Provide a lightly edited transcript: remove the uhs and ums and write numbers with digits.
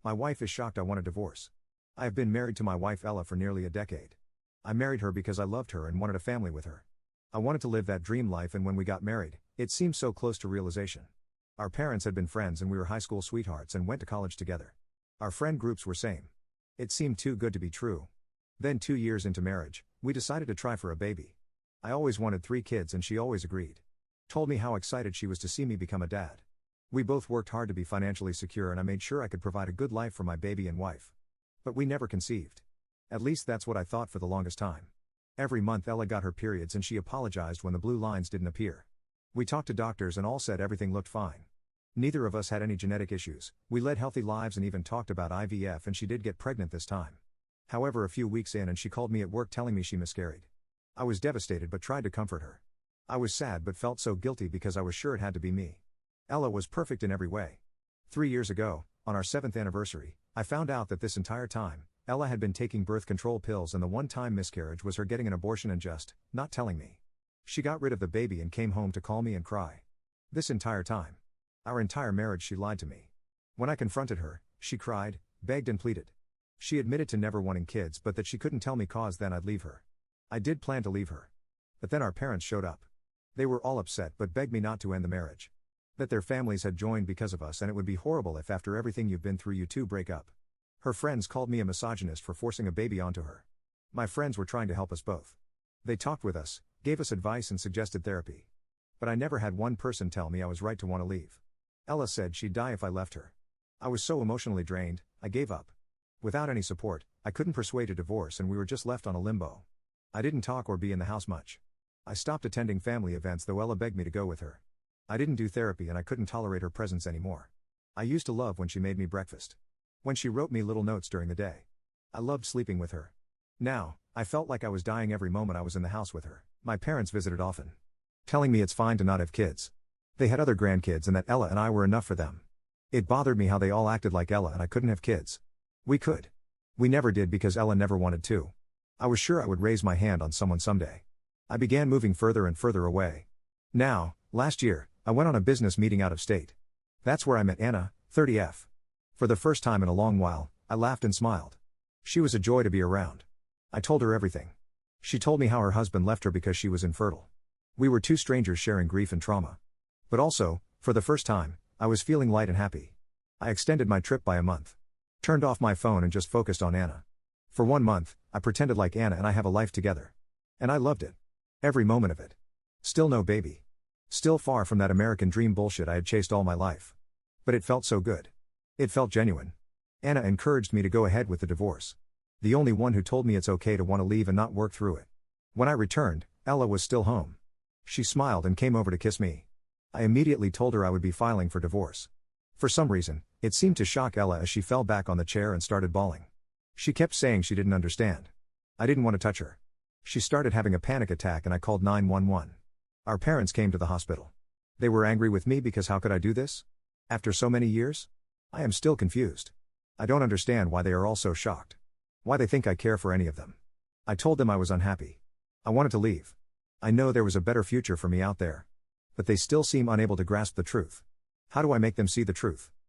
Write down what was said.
My wife is shocked I want a divorce. I have been married to my wife Ella for nearly a decade. I married her because I loved her and wanted a family with her. I wanted to live that dream life, and when we got married, it seemed so close to realization. Our parents had been friends and we were high school sweethearts and went to college together. Our friend groups were same. It seemed too good to be true. Then 2 years into marriage, we decided to try for a baby. I always wanted 3 kids and she always agreed. Told me how excited she was to see me become a dad. We both worked hard to be financially secure and I made sure I could provide a good life for my baby and wife. But we never conceived. At least that's what I thought for the longest time. Every month Ella got her periods and she apologized when the blue lines didn't appear. We talked to doctors and all said everything looked fine. Neither of us had any genetic issues, we led healthy lives and even talked about IVF, and she did get pregnant this time. However, a few weeks in and she called me at work telling me she miscarried. I was devastated but tried to comfort her. I was sad but felt so guilty because I was sure it had to be me. Ella was perfect in every way. 3 years ago, on our 7th anniversary, I found out that this entire time, Ella had been taking birth control pills and the one-time miscarriage was her getting an abortion and just not telling me. She got rid of the baby and came home to call me and cry. This entire time. Our entire marriage she lied to me. When I confronted her, she cried, begged and pleaded. She admitted to never wanting kids but that she couldn't tell me cause then I'd leave her. I did plan to leave her. But then our parents showed up. They were all upset but begged me not to end the marriage. That their families had joined because of us and it would be horrible if after everything you've been through you two break up. Her friends called me a misogynist for forcing a baby onto her. My friends were trying to help us both. They talked with us, gave us advice and suggested therapy. But I never had one person tell me I was right to want to leave. Ella said she'd die if I left her. I was so emotionally drained, I gave up. Without any support, I couldn't persuade a divorce and we were just left on a limbo. I didn't talk or be in the house much. I stopped attending family events though Ella begged me to go with her. I didn't do therapy and I couldn't tolerate her presence anymore. I used to love when she made me breakfast. When she wrote me little notes during the day. I loved sleeping with her. Now, I felt like I was dying every moment I was in the house with her. My parents visited often. Telling me it's fine to not have kids. They had other grandkids and that Ella and I were enough for them. It bothered me how they all acted like Ella and I couldn't have kids. We could. We never did because Ella never wanted to. I was sure I would raise my hand on someone someday. I began moving further and further away. Now, last year, I went on a business meeting out of state. That's where I met Anna, 30F. For the first time in a long while, I laughed and smiled. She was a joy to be around. I told her everything. She told me how her husband left her because she was infertile. We were 2 strangers sharing grief and trauma. But also, for the first time, I was feeling light and happy. I extended my trip by a month. Turned off my phone and just focused on Anna. For 1 month, I pretended like Anna and I have a life together. And I loved it. Every moment of it. Still no baby. Still far from that American dream bullshit I had chased all my life. But it felt so good. It felt genuine. Anna encouraged me to go ahead with the divorce. The only one who told me it's okay to want to leave and not work through it. When I returned, Ella was still home. She smiled and came over to kiss me. I immediately told her I would be filing for divorce. For some reason, it seemed to shock Ella as she fell back on the chair and started bawling. She kept saying she didn't understand. I didn't want to touch her. She started having a panic attack and I called 911. Our parents came to the hospital. They were angry with me because how could I do this? After so many years? I am still confused. I don't understand why they are all so shocked. Why they think I care for any of them. I told them I was unhappy. I wanted to leave. I know there was a better future for me out there. But they still seem unable to grasp the truth. How do I make them see the truth?